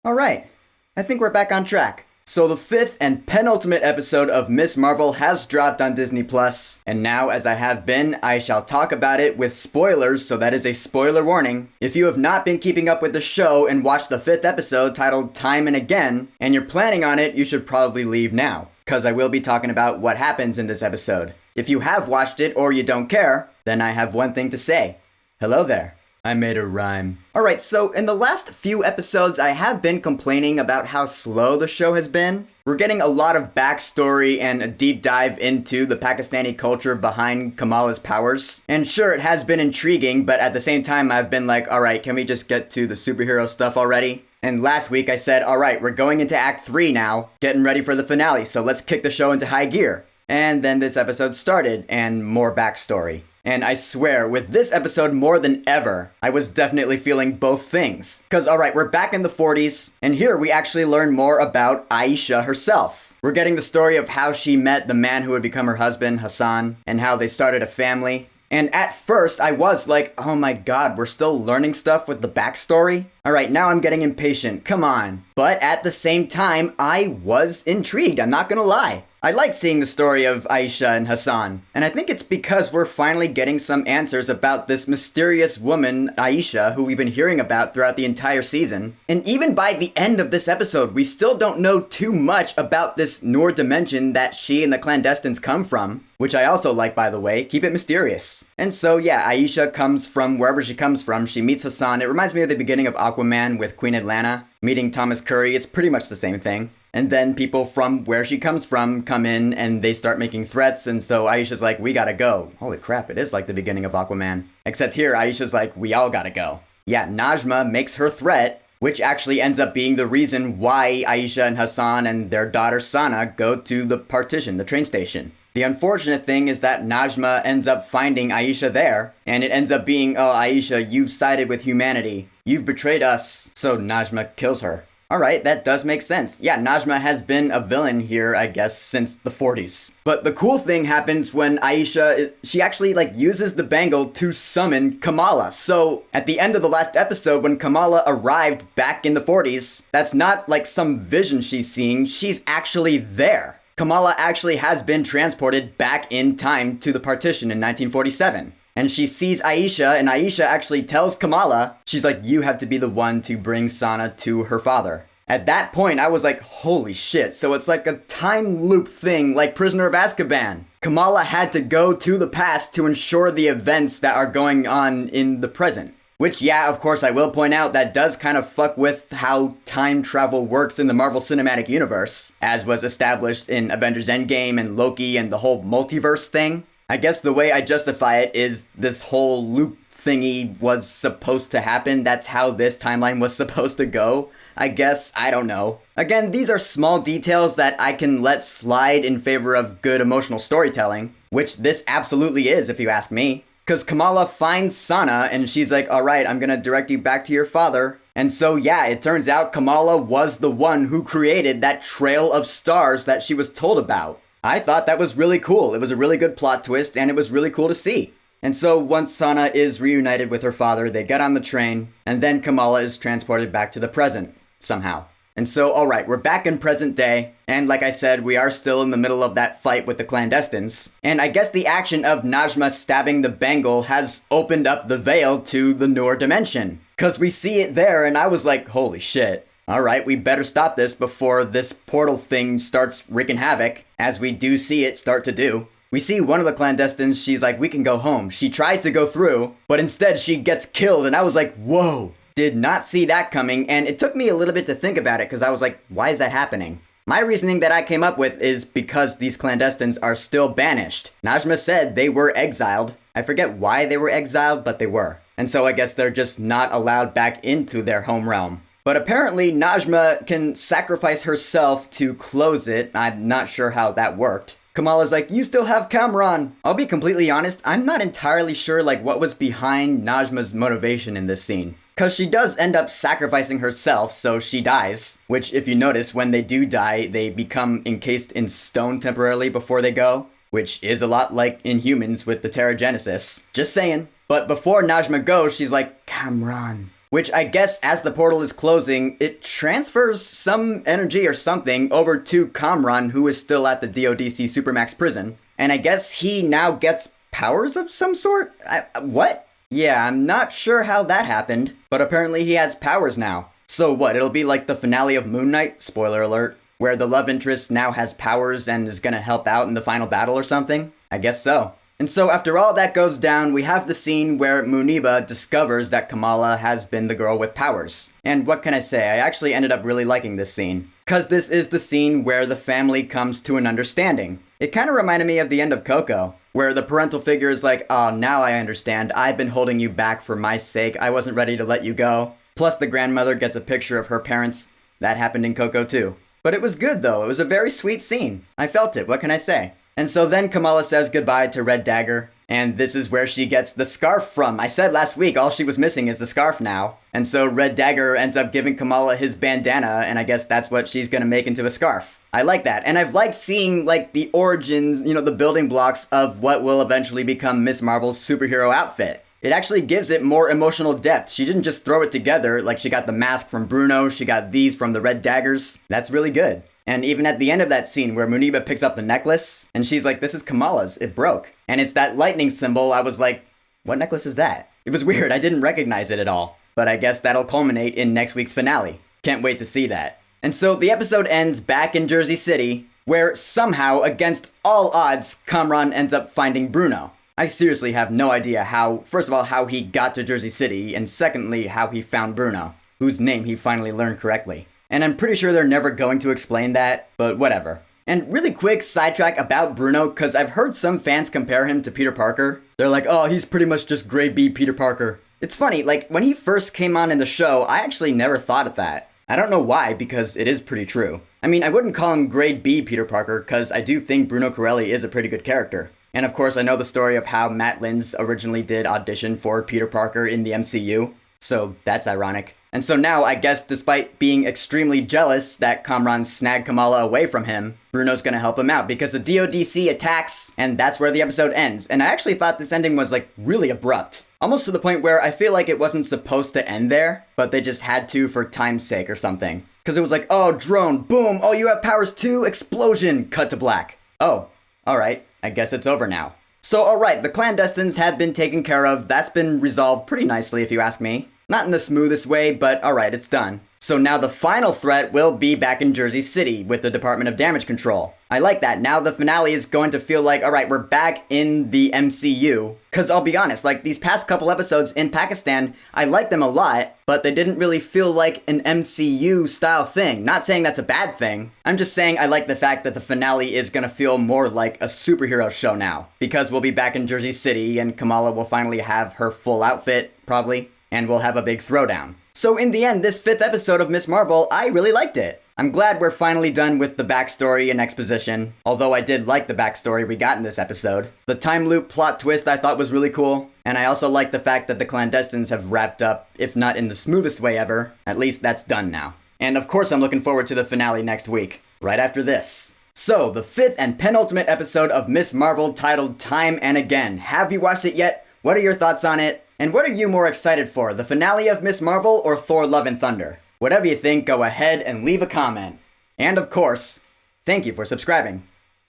Alright, I think we're back on track. So the fifth and penultimate episode of Miss Marvel has dropped on Disney Plus, and now as I have been, I shall talk about it with spoilers, so that is a spoiler warning. If you have not been keeping up with the show and watched the fifth episode titled Time and Again, and you're planning on it, you should probably leave now, because I will be talking about what happens in this episode. If you have watched it or you don't care, then I have one thing to say. Hello there. I made a rhyme. Alright, so in the last few episodes, I have been complaining about how slow the show has been. We're getting a lot of backstory and a deep dive into the Pakistani culture behind Kamala's powers. And sure, it has been intriguing, but at the same time, I've been like, alright, can we just get to the superhero stuff already? And last week I said, alright, we're going into Act 3 now, getting ready for the finale, so let's kick the show into high gear. And then this episode started, and more backstory. And I swear, with this episode more than ever, I was definitely feeling both things. Because, alright, we're back in the 40s, and here we actually learn more about Aisha herself. We're getting the story of how she met the man who would become her husband, Hassan, and how they started a family. And at first, I was like, oh my god, we're still learning stuff with the backstory? Alright, now I'm getting impatient, come on. But at the same time, I was intrigued, I'm not gonna lie. I like seeing the story of Aisha and Hassan, and I think it's because we're finally getting some answers about this mysterious woman, Aisha, who we've been hearing about throughout the entire season. And even by the end of this episode, we still don't know too much about this Noor dimension that she and the clandestines come from, which I also like, by the way. Keep it mysterious. And so, yeah, Aisha comes from wherever she comes from. She meets Hassan. It reminds me of the beginning of Aquaman with Queen Atlanta, meeting Thomas Curry. It's pretty much the same thing. And then people from where she comes from come in and they start making threats, and so Aisha's like, we gotta go. Holy crap, it is like the beginning of Aquaman. Except here, Aisha's like, we all gotta go. Yeah, Najma makes her threat, which actually ends up being the reason why Aisha and Hassan and their daughter Sana go to the partition, the train station. The unfortunate thing is that Najma ends up finding Aisha there, and it ends up being, oh, Aisha, you've sided with humanity. You've betrayed us. So Najma kills her. Alright, that does make sense. Yeah, Najma has been a villain here, I guess, since the 40s. But the cool thing happens when Aisha, she actually, uses the bangle to summon Kamala. So, at the end of the last episode, when Kamala arrived back in the 40s, that's not like some vision she's seeing, she's actually there. Kamala actually has been transported back in time to the partition in 1947. And she sees Aisha, and Aisha actually tells Kamala, she's like, you have to be the one to bring Sana to her father. At that point, I was like, holy shit. So it's like a time loop thing, like Prisoner of Azkaban. Kamala had to go to the past to ensure the events that are going on in the present. Which, yeah, of course, I will point out that does kind of fuck with how time travel works in the Marvel Cinematic Universe, as was established in Avengers Endgame and Loki and the whole multiverse thing. I guess the way I justify it is this whole loop thingy was supposed to happen. That's how this timeline was supposed to go. I guess, I don't know. Again, these are small details that I can let slide in favor of good emotional storytelling, which this absolutely is if you ask me. Because Kamala finds Sana and she's like, alright, I'm gonna direct you back to your father. And so yeah, it turns out Kamala was the one who created that trail of stars that she was told about. I thought that was really cool. It was a really good plot twist, and it was really cool to see. And so once Sana is reunited with her father, they get on the train, and then Kamala is transported back to the present, somehow. And so, alright, we're back in present day, and like I said, we are still in the middle of that fight with the clandestines. And I guess the action of Najma stabbing the bangle has opened up the veil to the Noor dimension. Because we see it there, and I was like, holy shit. Alright, we better stop this before this portal thing starts wreaking havoc, as we do see it start to do. We see one of the clandestines, she's like, we can go home. She tries to go through, but instead she gets killed, and I was like, whoa. Did not see that coming, and it took me a little bit to think about it, because I was like, why is that happening? My reasoning that I came up with is because these clandestines are still banished. Najma said they were exiled. I forget why they were exiled, but they were. And so I guess they're just not allowed back into their home realm. But apparently Najma can sacrifice herself to close it. I'm not sure how that worked. Kamala's like, you still have Komron. I'll be completely honest, I'm not entirely sure what was behind Najma's motivation in this scene. Because she does end up sacrificing herself, so she dies. Which, if you notice, when they do die, they become encased in stone temporarily before they go. Which is a lot like Inhumans with the Terrigenesis. Just saying. But before Najma goes, she's like, Komron. which I guess as the portal is closing, it transfers some energy or something over to Komron, who is still at the DODC Supermax prison. And I guess he now gets powers of some sort? What? Yeah, I'm not sure how that happened, but apparently he has powers now. So what, it'll be like the finale of Moon Knight, spoiler alert, where the love interest now has powers and is gonna help out in the final battle or something? I guess so. And so after all that goes down, we have the scene where Muniba discovers that Kamala has been the girl with powers. And what can I say, I actually ended up really liking this scene. Cause this is the scene where the family comes to an understanding. It kinda reminded me of the end of Coco, where the parental figure is like, oh, now I understand, I've been holding you back for my sake, I wasn't ready to let you go. Plus the grandmother gets a picture of her parents. That happened in Coco too. But it was good though, it was a very sweet scene. I felt it, what can I say? And so then Kamala says goodbye to Red Dagger, and this is where she gets the scarf from. I said last week all she was missing is the scarf now. And so Red Dagger ends up giving Kamala his bandana, and I guess that's what she's gonna make into a scarf. I like that, and I've liked seeing like the origins, the building blocks of what will eventually become Miss Marvel's superhero outfit. It actually gives it more emotional depth. She didn't just throw it together, like she got the mask from Bruno, she got these from the Red Daggers. That's really good. And even at the end of that scene where Muniba picks up the necklace, and she's like, this is Kamala's, it broke. And it's that lightning symbol, I was like, what necklace is that? It was weird, I didn't recognize it at all. But I guess that'll culminate in next week's finale. Can't wait to see that. And so the episode ends back in Jersey City, where somehow, against all odds, Komron ends up finding Bruno. I seriously have no idea how, first of all, how he got to Jersey City, and secondly, how he found Bruno, whose name he finally learned correctly. And I'm pretty sure they're never going to explain that, but whatever. And really quick sidetrack about Bruno, because I've heard some fans compare him to Peter Parker. They're like, oh, he's pretty much just grade B Peter Parker. It's funny, like, when he first came on in the show, I actually never thought of that. I don't know why, because it is pretty true. I mean, I wouldn't call him grade B Peter Parker, because I do think Bruno Corelli is a pretty good character. And of course, I know the story of how Matt Linz originally did audition for Peter Parker in the MCU, so that's ironic. And so now, I guess, despite being extremely jealous that Komron snagged Kamala away from him, Bruno's gonna help him out because the DODC attacks, and that's where the episode ends. And I actually thought this ending was, like, really abrupt. Almost to the point where I feel like it wasn't supposed to end there, but they just had to for time's sake or something. Because it was like, oh, drone, boom, oh, you have powers too? Explosion, cut to black. Oh, alright, I guess it's over now. So, alright, the clandestines have been taken care of. That's been resolved pretty nicely, if you ask me. Not in the smoothest way, but alright, it's done. So now the final threat will be back in Jersey City with the Department of Damage Control. I like that. Now the finale is going to feel like, alright, we're back in the MCU. Cause I'll be honest, like these past couple episodes in Pakistan, I like them a lot, but they didn't really feel like an MCU style thing. Not saying that's a bad thing. I'm just saying I like the fact that the finale is gonna feel more like a superhero show now. Because we'll be back in Jersey City and Kamala will finally have her full outfit, probably. And we'll have a big throwdown. So in the end, this 5th episode of Miss Marvel, I really liked it. I'm glad we're finally done with the backstory and exposition, although I did like the backstory we got in this episode. The time loop plot twist I thought was really cool, and I also like the fact that the clandestines have wrapped up, if not in the smoothest way ever, at least that's done now. And of course I'm looking forward to the finale next week, right after this. So, the 5th and penultimate episode of Miss Marvel titled Time and Again. Have you watched it yet? What are your thoughts on it? And what are you more excited for, the finale of Miss Marvel or Thor Love and Thunder? Whatever you think, go ahead and leave a comment. And of course, thank you for subscribing.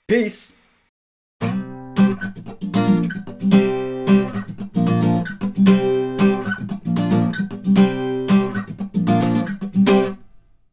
Peace!